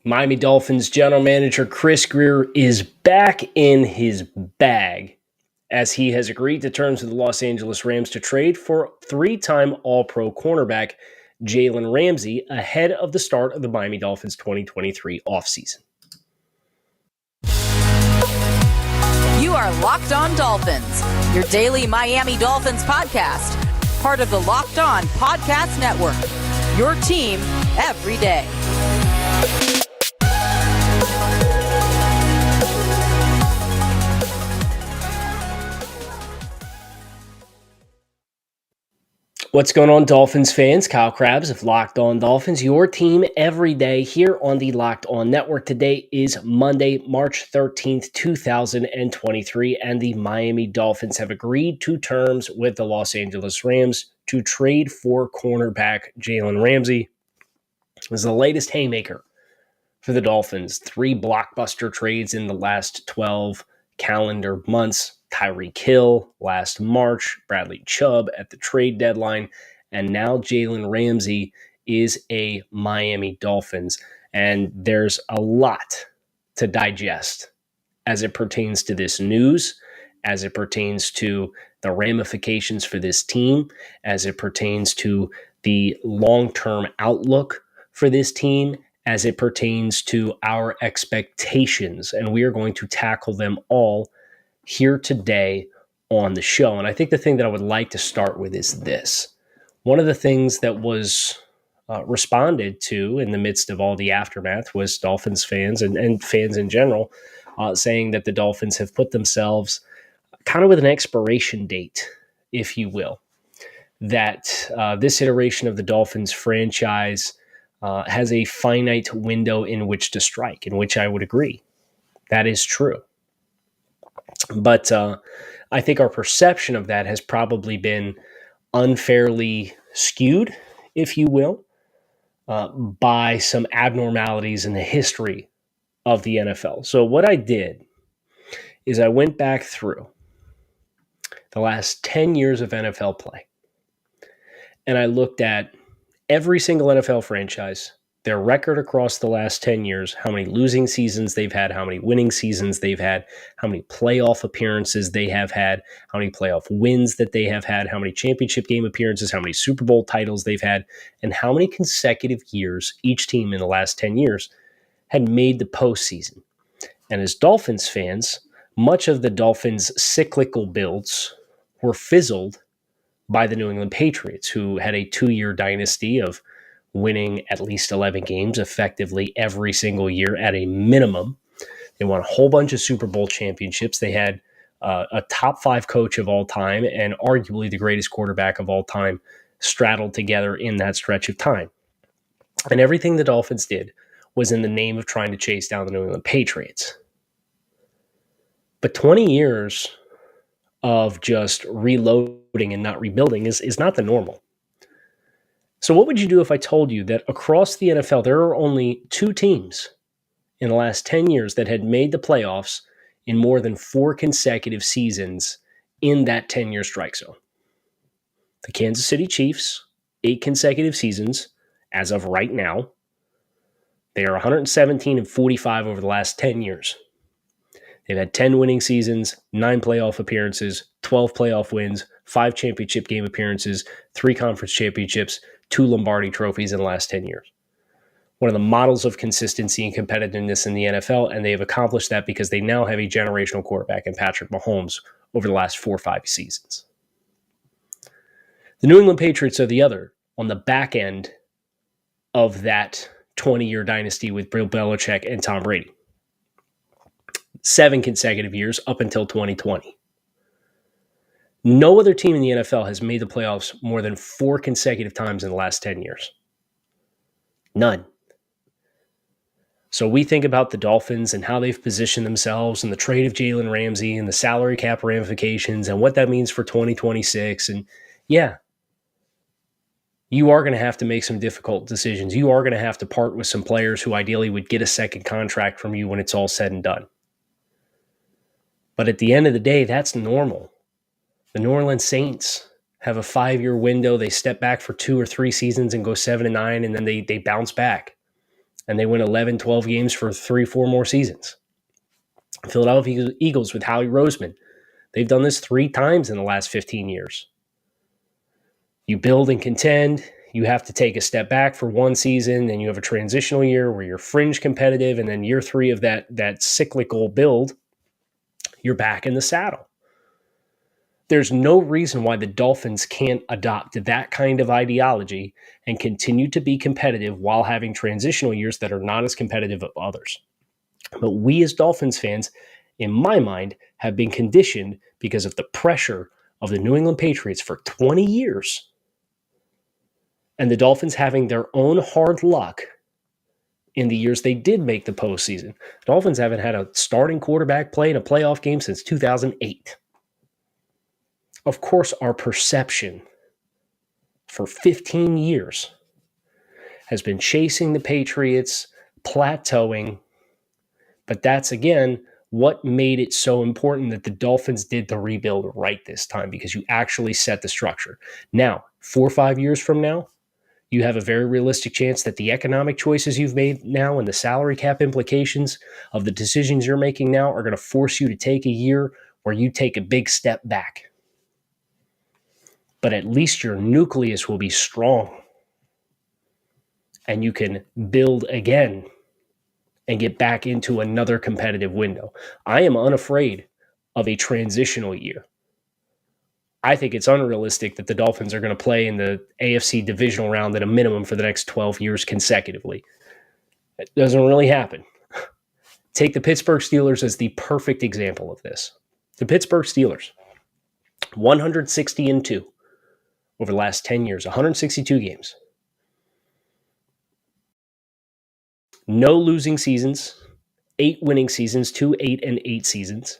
Miami Dolphins general manager Chris Grier is back in his bag as he has agreed to terms with the Los Angeles Rams to trade for three-time All-Pro cornerback Jalen Ramsey ahead of the start of the Miami Dolphins 2023 offseason. You are Locked On Dolphins, your daily Miami Dolphins podcast, part of the Locked On Podcast Network, your team every day. What's going on, Dolphins fans? Kyle Krabs of Locked On Dolphins, your team every day here on the Locked On Network. Today is Monday, March 13th, 2023, and the Miami Dolphins have agreed to terms with the Los Angeles Rams to trade for cornerback Jalen Ramsey. This is the latest haymaker for the Dolphins. 3 blockbuster trades in the last 12 calendar months. Tyreek Hill last March, Bradley Chubb at the trade deadline, and now Jalen Ramsey is a Miami Dolphins. And there's a lot to digest as it pertains to this news, as it pertains to the ramifications for this team, as it pertains to the long-term outlook for this team, as it pertains to our expectations. And we are going to tackle them all here today on the show. And I think the thing that I would like to start with is this. One of the things that was responded to in the midst of all the aftermath was Dolphins fans and fans in general saying that the Dolphins have put themselves kind of with an expiration date, if you will, that this iteration of the Dolphins franchise has a finite window in which to strike, in which I would agree. That is true. But I think our perception of that has probably been unfairly skewed, if you will, by some abnormalities in the history of the NFL. So what I did is I went back through the last 10 years of NFL play, and I looked at every single NFL franchise, their record across the last 10 years, how many losing seasons they've had, how many winning seasons they've had, how many playoff appearances they have had, how many playoff wins that they have had, how many championship game appearances, how many Super Bowl titles they've had, and how many consecutive years each team in the last 10 years had made the postseason. And as Dolphins fans, much of the Dolphins' cyclical builds were fizzled by the New England Patriots, who had a 2-year dynasty of winning at least 11 games effectively every single year at a minimum. They won a whole bunch of Super Bowl championships. They had a top 5 coach of all time and arguably the greatest quarterback of all time straddled together in that stretch of time. And everything the Dolphins did was in the name of trying to chase down the New England Patriots. But 20 years of just reloading and not rebuilding is not the normal. So what would you do if I told you that across the NFL, there are only 2 teams in the last 10 years that had made the playoffs in more than 4 consecutive seasons in that 10-year strike zone? The Kansas City Chiefs, 8 consecutive seasons as of right now. They are 117-45 over the last 10 years. They've had 10 winning seasons, 9 playoff appearances, 12 playoff wins, 5 championship game appearances, 3 conference championships, 2 Lombardi trophies in the last 10 years. One of the models of consistency and competitiveness in the NFL, and they have accomplished that because they now have a generational quarterback in Patrick Mahomes over the last 4 or 5 seasons. The New England Patriots are the other on the back end of that 20-year dynasty with Bill Belichick and Tom Brady. 7 consecutive years up until 2020. No other team in the NFL has made the playoffs more than 4 consecutive times in the last 10 years. None. So we think about the Dolphins and how they've positioned themselves and the trade of Jalen Ramsey and the salary cap ramifications and what that means for 2026. And yeah, you are going to have to make some difficult decisions. You are going to have to part with some players who ideally would get a second contract from you when it's all said and done. But at the end of the day, that's normal. The New Orleans Saints have a 5-year window. They step back for 2 or 3 seasons and go 7-9, and then they bounce back. and they win 11, 12 games for 3-4 more seasons. Philadelphia Eagles with Howie Roseman, they've done this 3 times in the last 15 years. You build and contend. You have to take a step back for one season, then you have a transitional year where you're fringe competitive, and then year 3 of that cyclical build, you're back in the saddle. There's no reason why the Dolphins can't adopt that kind of ideology and continue to be competitive while having transitional years that are not as competitive as others. But we as Dolphins fans, in my mind, have been conditioned because of the pressure of the New England Patriots for 20 years and the Dolphins having their own hard luck in the years they did make the postseason. The Dolphins haven't had a starting quarterback play in a playoff game since 2008. Of course, our perception for 15 years has been chasing the Patriots, plateauing, but that's, again, what made it so important that the Dolphins did the rebuild right this time, because you actually set the structure. Now, 4 or 5 years from now, you have a very realistic chance that the economic choices you've made now and the salary cap implications of the decisions you're making now are going to force you to take a year where you take a big step back. But at least your nucleus will be strong and you can build again and get back into another competitive window. I am unafraid of a transitional year. I think it's unrealistic that the Dolphins are going to play in the AFC divisional round at a minimum for the next 12 years consecutively. It doesn't really happen. Take the Pittsburgh Steelers as the perfect example of this. The Pittsburgh Steelers, 160-2 over the last 10 years, 162 games. No losing seasons, 8 winning seasons, 2 8-8 seasons.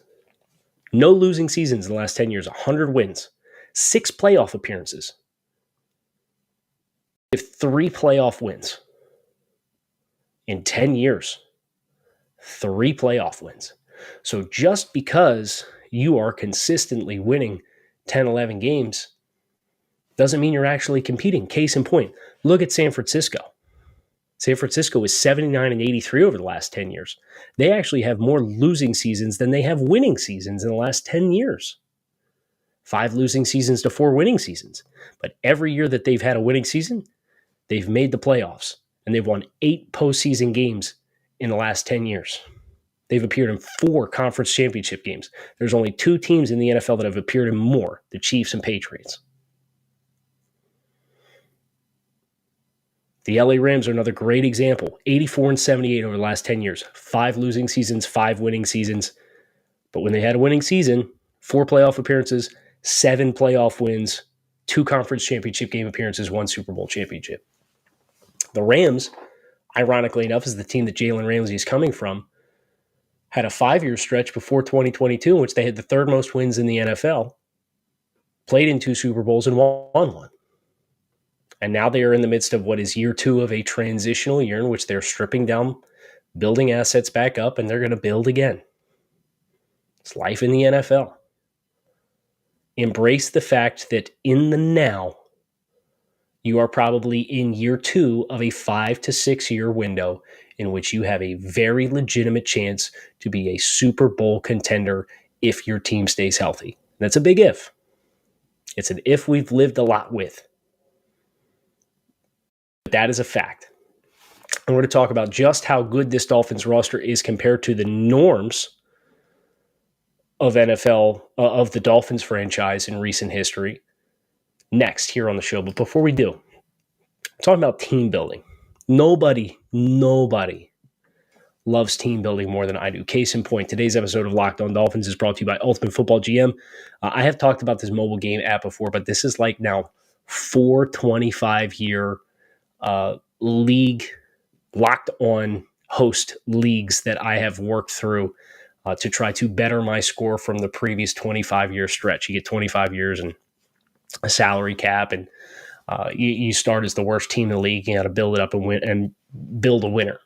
No losing seasons in the last 10 years, 100 wins, 6 playoff appearances. We have 3 playoff wins in 10 years. 3 playoff wins. So just because you are consistently winning 10, 11 games doesn't mean you're actually competing. Case in point, look at San Francisco. San Francisco is 79-83 over the last 10 years. They actually have more losing seasons than they have winning seasons in the last 10 years. 5 losing seasons to 4 winning seasons. But every year that they've had a winning season, they've made the playoffs. And they've won 8 postseason games in the last 10 years. They've appeared in 4 conference championship games. There's only 2 teams in the NFL that have appeared in more, the Chiefs and Patriots. The LA Rams are another great example. 84-78 over the last 10 years. 5 losing seasons, 5 winning seasons. But when they had a winning season, 4 playoff appearances, 7 playoff wins, 2 conference championship game appearances, 1 Super Bowl championship. The Rams, ironically enough, is the team that Jalen Ramsey is coming from, had a 5-year stretch before 2022 in which they had the 3rd most wins in the NFL, played in 2 Super Bowls, and won 1. And now they are in the midst of what is year 2 of a transitional year in which they're stripping down, building assets back up, and they're going to build again. It's life in the NFL. Embrace the fact that in the now, you are probably in year 2 of a 5 to 6 year window in which you have a very legitimate chance to be a Super Bowl contender if your team stays healthy. That's a big if. It's an if we've lived a lot with. But that is a fact. And we're going to talk about just how good this Dolphins roster is compared to the norms of NFL, of the Dolphins franchise in recent history next here on the show. But before we do, I'm talking about team building. Nobody loves team building more than I do. Case in point, today's episode of Locked On Dolphins is brought to you by Ultimate Football GM. I have talked about this mobile game app before, but this is like now 4 25-year league locked on host leagues that I have worked through to try to better my score from the previous 25-year stretch. You get 25 years and a salary cap, and you start as the worst team in the league. You got to build it up and win and build a winner.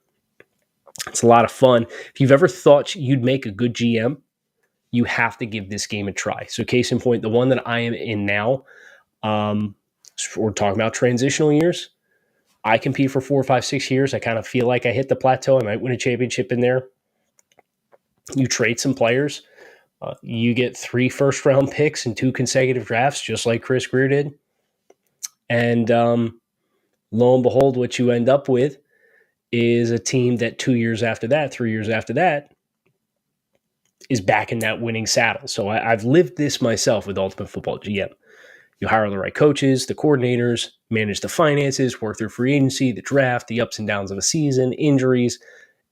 It's a lot of fun. If you've ever thought you'd make a good GM, you have to give this game a try. So case in point, the one that I am in now, we're talking about transitional years. I compete for 4, 5, 6 years. I kind of feel like I hit the plateau. I might win a championship in there. You trade some players. You get 3 first-round picks in 2 consecutive drafts, just like Chris Grier did. And lo and behold, what you end up with is a team that 2 years after that, 3 years after that, is back in that winning saddle. So I've lived this myself with Ultimate Football GM. You hire the right coaches, the coordinators, manage the finances, work through free agency, the draft, the ups and downs of a season, injuries.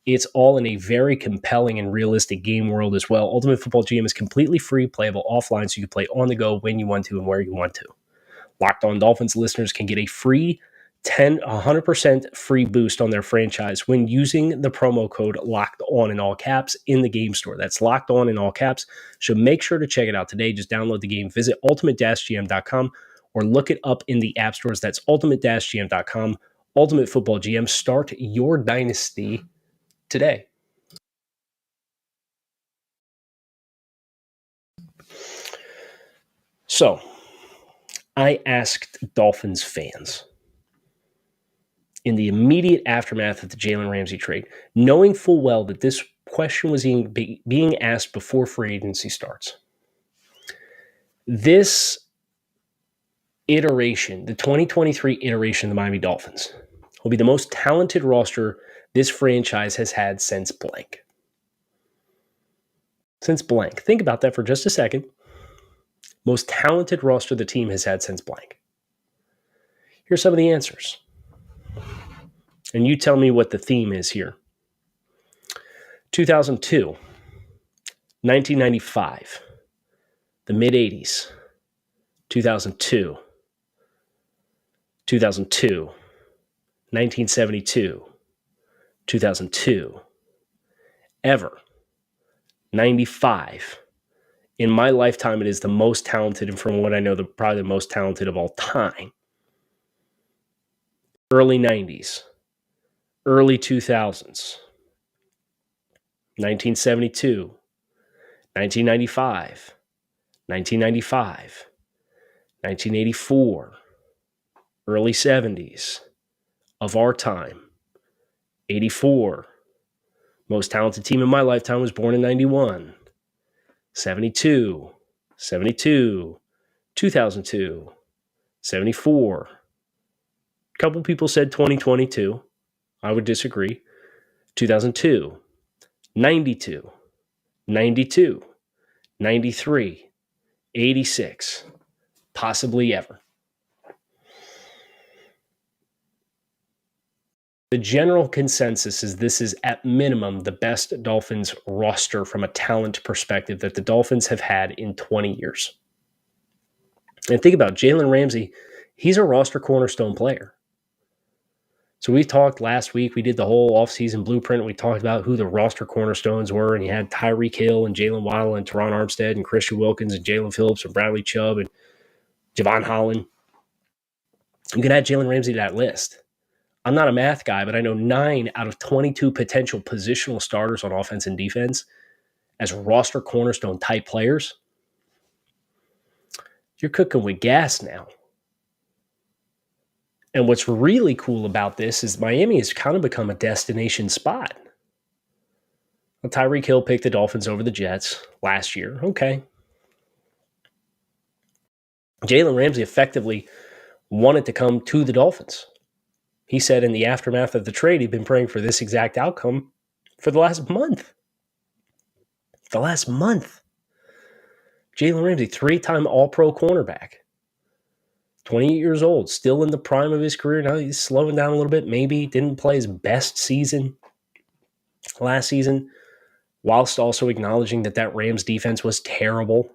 It's all in a very compelling and realistic game world as well. Ultimate Football GM is completely free, playable offline, so you can play on the go when you want to and where you want to. Locked On Dolphins listeners can get a free 100% free boost on their franchise when using the promo code Locked On in all caps in the game store. That's Locked On in all caps. So make sure to check it out today. Just download the game, visit ultimate-gm.com or look it up in the app stores. That's ultimate-gm.com. Ultimate Football GM. Start your dynasty today. So, I asked Dolphins fans in the immediate aftermath of the Jalen Ramsey trade, knowing full well that this question was being asked before free agency starts. This iteration, the 2023 iteration of the Miami Dolphins, will be the most talented roster this franchise has had since blank. Since blank. Think about that for just a second. Most talented roster the team has had since blank. Here's some of the answers. And you tell me what the theme is here. 2002, 1995, the mid-'80s, 2002, 2002, 1972, 2002, ever, 95. In my lifetime, it is the most talented, and from what I know, probably the most talented of all time. Early 90s. Early 2000s, 1972, 1995, 1995, 1984, early 70s, of our time, 84. Most talented team in my lifetime was born in 91, 72, 72, 2002, 74. A couple people said 2022. I would disagree. 2002, 92, 92, 93, 86, possibly ever. The general consensus is this is at minimum the best Dolphins roster from a talent perspective that the Dolphins have had in 20 years. And think about Jalen Ramsey. He's a roster cornerstone player. So we talked last week, we did the whole offseason blueprint. We talked about who the roster cornerstones were, and you had Tyreek Hill and Jalen Waddle and Teron Armstead and Christian Wilkins and Jalen Phillips and Bradley Chubb and Javon Holland. You can add Jalen Ramsey to that list. I'm not a math guy, but I know 9 out of 22 potential positional starters on offense and defense as roster cornerstone type players. You're cooking with gas now. And what's really cool about this is Miami has kind of become a destination spot. Well, Tyreek Hill picked the Dolphins over the Jets last year. Okay. Jalen Ramsey effectively wanted to come to the Dolphins. He said in the aftermath of the trade, he'd been praying for this exact outcome for the last month. The last month. Jalen Ramsey, 3-time All-Pro cornerback. 28 years old, still in the prime of his career. Now he's slowing down a little bit. Maybe didn't play his best season last season, whilst also acknowledging that Rams defense was terrible.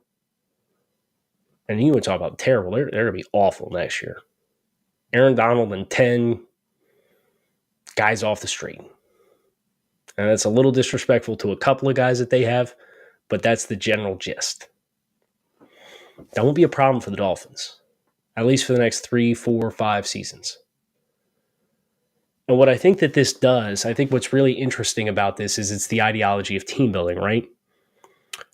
And you would talk about terrible. They're going to be awful next year. Aaron Donald and 10 guys off the street. And that's a little disrespectful to a couple of guys that they have, but that's the general gist. That won't be a problem for the Dolphins. At least for the next 3, 4, 5 seasons. And what I think that this does, I think what's really interesting about this is it's the ideology of team building, right?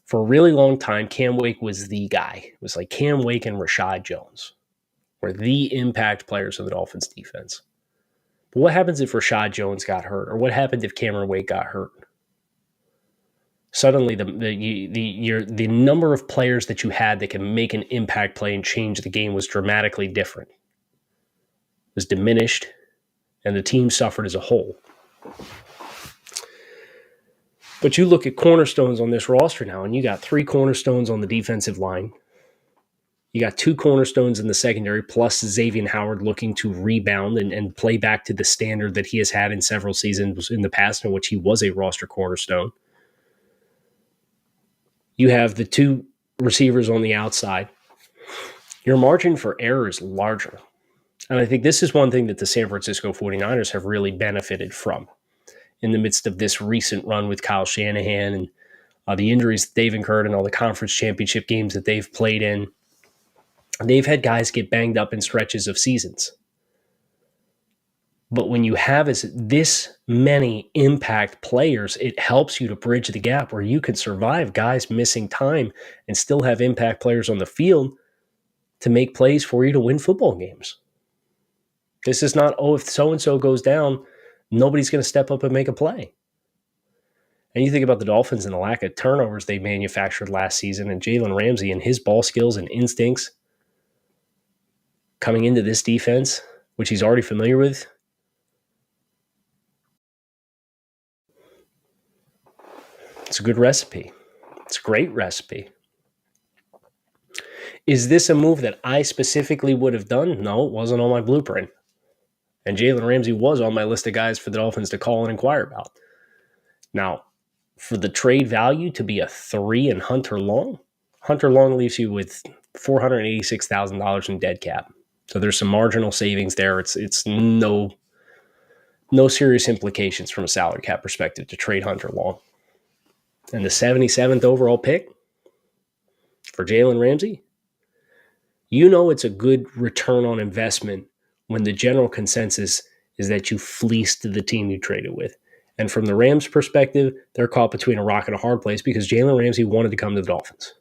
For a really long time, Cam Wake was the guy. It was like Cam Wake and Rashad Jones were the impact players of the Dolphins defense. What happens if Rashad Jones got hurt? Or what happened if Cameron Wake got hurt? Suddenly, the number of players that you had that can make an impact play and change the game was dramatically different. It was diminished, and the team suffered as a whole. But you look at cornerstones on this roster now, and you got 3 cornerstones on the defensive line. You got 2 cornerstones in the secondary, plus Xavier Howard looking to rebound and play back to the standard that he has had in several seasons in the past, in which he was a roster cornerstone. You have the 2 receivers on the outside. Your margin for error is larger. And I think this is one thing that the San Francisco 49ers have really benefited from in the midst of this recent run with Kyle Shanahan and the injuries that they've incurred and all the conference championship games that they've played in. They've had guys get banged up in stretches of seasons. But when you have this many impact players, it helps you to bridge the gap where you can survive guys missing time and still have impact players on the field to make plays for you to win football games. This is not, if so-and-so goes down, nobody's going to step up and make a play. And you think about the Dolphins and the lack of turnovers they manufactured last season, and Jalen Ramsey and his ball skills and instincts coming into this defense, which he's already familiar with. It's a good recipe. It's a great recipe. Is this a move that I specifically would have done? No, it wasn't on my blueprint. And Jalen Ramsey was on my list of guys for the Dolphins to call and inquire about. Now, for the trade value to be a 3 and Hunter Long leaves you with $486,000 in dead cap. So there's some marginal savings there. It's no serious implications from a salary cap perspective to trade Hunter Long. And the 77th overall pick for Jalen Ramsey, it's a good return on investment when the general consensus is that you fleeced the team you traded with. And from the Rams' perspective, they're caught between a rock and a hard place because Jalen Ramsey wanted to come to the Dolphins.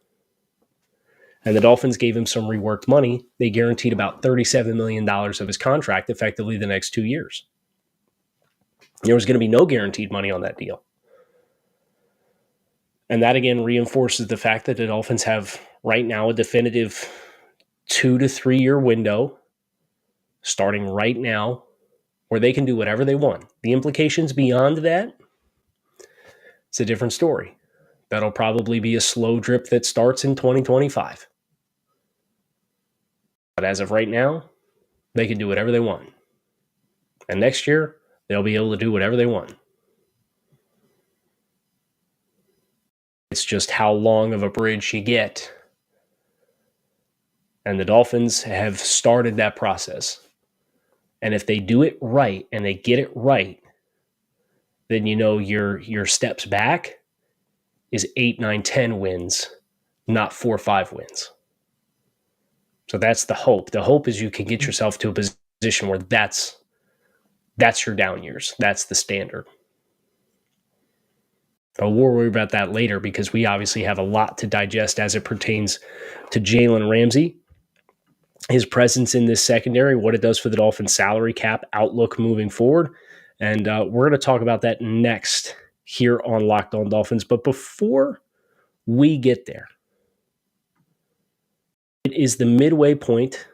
And the Dolphins gave him some reworked money. They guaranteed about $37 million of his contract effectively the next 2 years. There was going to be no guaranteed money on that deal. And that, again, reinforces the fact that the Dolphins have right now a definitive 2 to 3 year window starting right now where they can do whatever they want. The implications beyond that, it's a different story. That'll probably be a slow drip that starts in 2025. But as of right now, they can do whatever they want. And next year, they'll be able to do whatever they want. It's just how long of a bridge you get. And the Dolphins have started that process. And if they do it right and they get it right, then your steps back is 8, 9, 10 wins, not 4 or 5 wins. So that's the hope. The hope is you can get yourself to a position where that's your down years. That's the standard. But we'll worry about that later because we obviously have a lot to digest as it pertains to Jalen Ramsey, his presence in this secondary, what it does for the Dolphins salary cap outlook moving forward. And we're going to talk about that next here on Locked On Dolphins. But before we get there, it is the midway point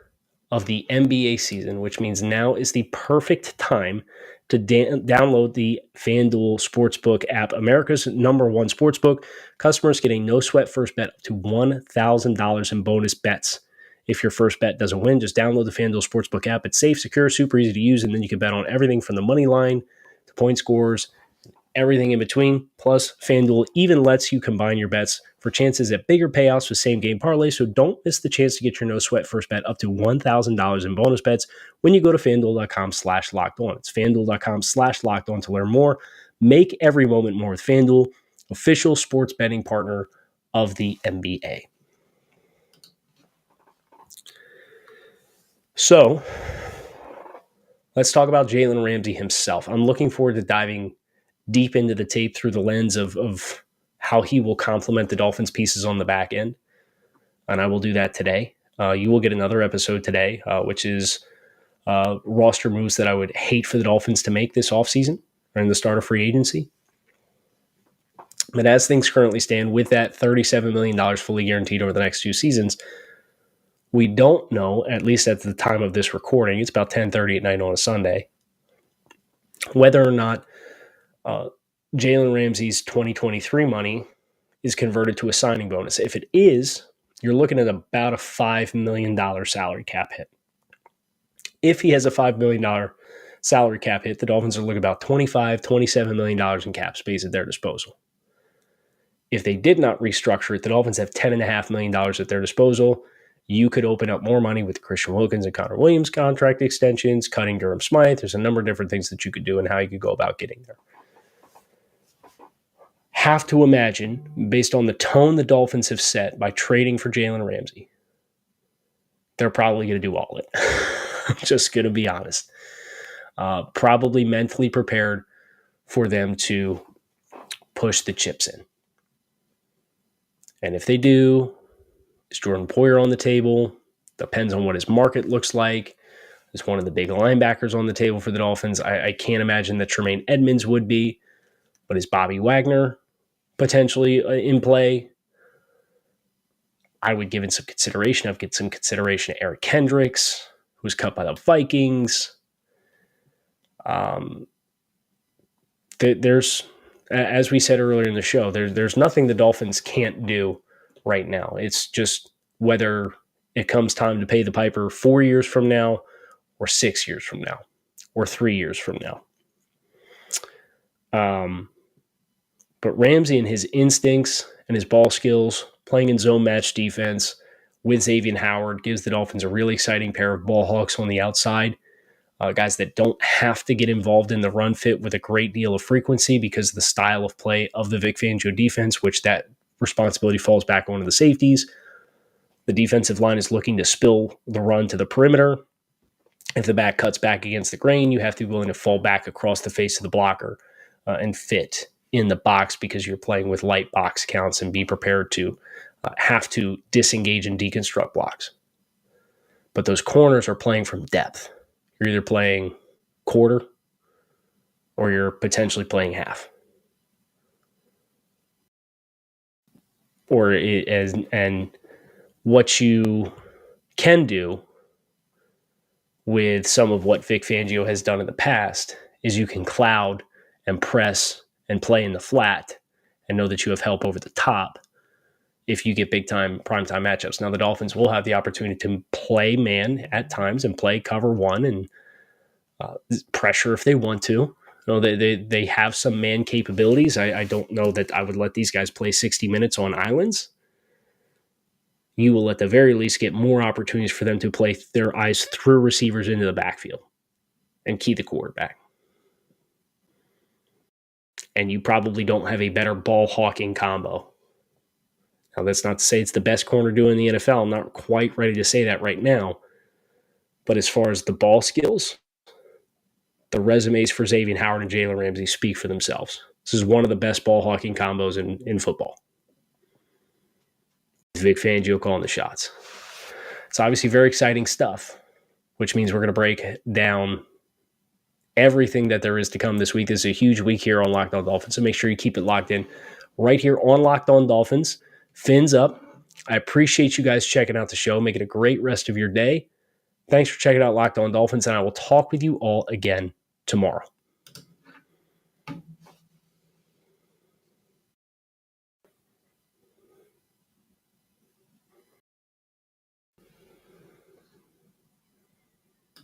of the NBA season, which means now is the perfect time to download the FanDuel Sportsbook app, America's #1 sportsbook. Customers get a no-sweat first bet up to $1,000 in bonus bets. If your first bet doesn't win, just download the FanDuel Sportsbook app. It's safe, secure, super easy to use, and then you can bet on everything from the money line to point scores, everything in between. Plus, FanDuel even lets you combine your bets for chances at bigger payouts with same-game parlays, so don't miss the chance to get your no-sweat first bet up to $1,000 in bonus bets when you go to FanDuel.com/lockedon. It's FanDuel.com/lockedon to learn more. Make every moment more with FanDuel, official sports betting partner of the NBA. So, let's talk about Jalen Ramsey himself. I'm looking forward to diving deep into the tape through the lens of how he will complement the Dolphins pieces on the back end. And I will do that today. You will get another episode today, which is roster moves that I would hate for the Dolphins to make this offseason or in the start of free agency. But as things currently stand, with that $37 million fully guaranteed over the next 2 seasons, we don't know, at least at the time of this recording, it's about 10:30 at night on a Sunday, whether or not Jalen Ramsey's 2023 money is converted to a signing bonus. If it is, you're looking at about a $5 million salary cap hit. If he has a $5 million salary cap hit, the Dolphins are looking about $25, $27 million in cap space at their disposal. If they did not restructure it, the Dolphins have $10.5 million at their disposal. You could open up more money with Christian Wilkins and Connor Williams contract extensions, cutting Durham Smythe. There's a number of different things that you could do and how you could go about getting there. Have to imagine, based on the tone the Dolphins have set by trading for Jalen Ramsey, they're probably going to do all of it. I'm just going to be honest. Probably mentally prepared for them to push the chips in. And if they do, is Jordan Poyer on the table? Depends on what his market looks like. Is one of the big linebackers on the table for the Dolphins? I can't imagine that Tremaine Edmonds would be, but is Bobby Wagner potentially in play? I would give it some consideration. I'd get some consideration to Eric Kendricks, who was cut by the Vikings. There's, as we said earlier in the show, there's nothing the Dolphins can't do right now. It's just whether it comes time to pay the piper 4 years from now or 6 years from now or 3 years from now. But Ramsey and his instincts and his ball skills, playing in zone match defense with Xavier Howard, gives the Dolphins a really exciting pair of ball hawks on the outside. Guys that don't have to get involved in the run fit with a great deal of frequency because of the style of play of the Vic Fangio defense, which that responsibility falls back onto the safeties. The defensive line is looking to spill the run to the perimeter. If the back cuts back against the grain, you have to be willing to fall back across the face of the blocker and fit in the box because you're playing with light box counts, and be prepared to have to disengage and deconstruct blocks. But those corners are playing from depth. You're either playing quarter or you're potentially playing half. And what you can do with some of what Vic Fangio has done in the past is you can cloud and press and play in the flat and know that you have help over the top if you get big-time, prime-time matchups. Now, the Dolphins will have the opportunity to play man at times and play cover one and pressure if they want to. You know, they have some man capabilities. I don't know that I would let these guys play 60 minutes on islands. You will at the very least get more opportunities for them to play their eyes through receivers into the backfield and key the quarterback. And you probably don't have a better ball hawking combo. Now, that's not to say it's the best corner duo in the NFL. I'm not quite ready to say that right now. But as far as the ball skills, the resumes for Xavier Howard and Jalen Ramsey speak for themselves. This is one of the best ball hawking combos in football. Vic Fangio calling the shots. It's obviously very exciting stuff, which means we're going to break down everything that there is to come this week. This is a huge week here on Locked On Dolphins, so make sure you keep it locked in right here on Locked On Dolphins. Fins up. I appreciate you guys checking out the show. Make it a great rest of your day. Thanks for checking out Locked On Dolphins, and I will talk with you all again tomorrow.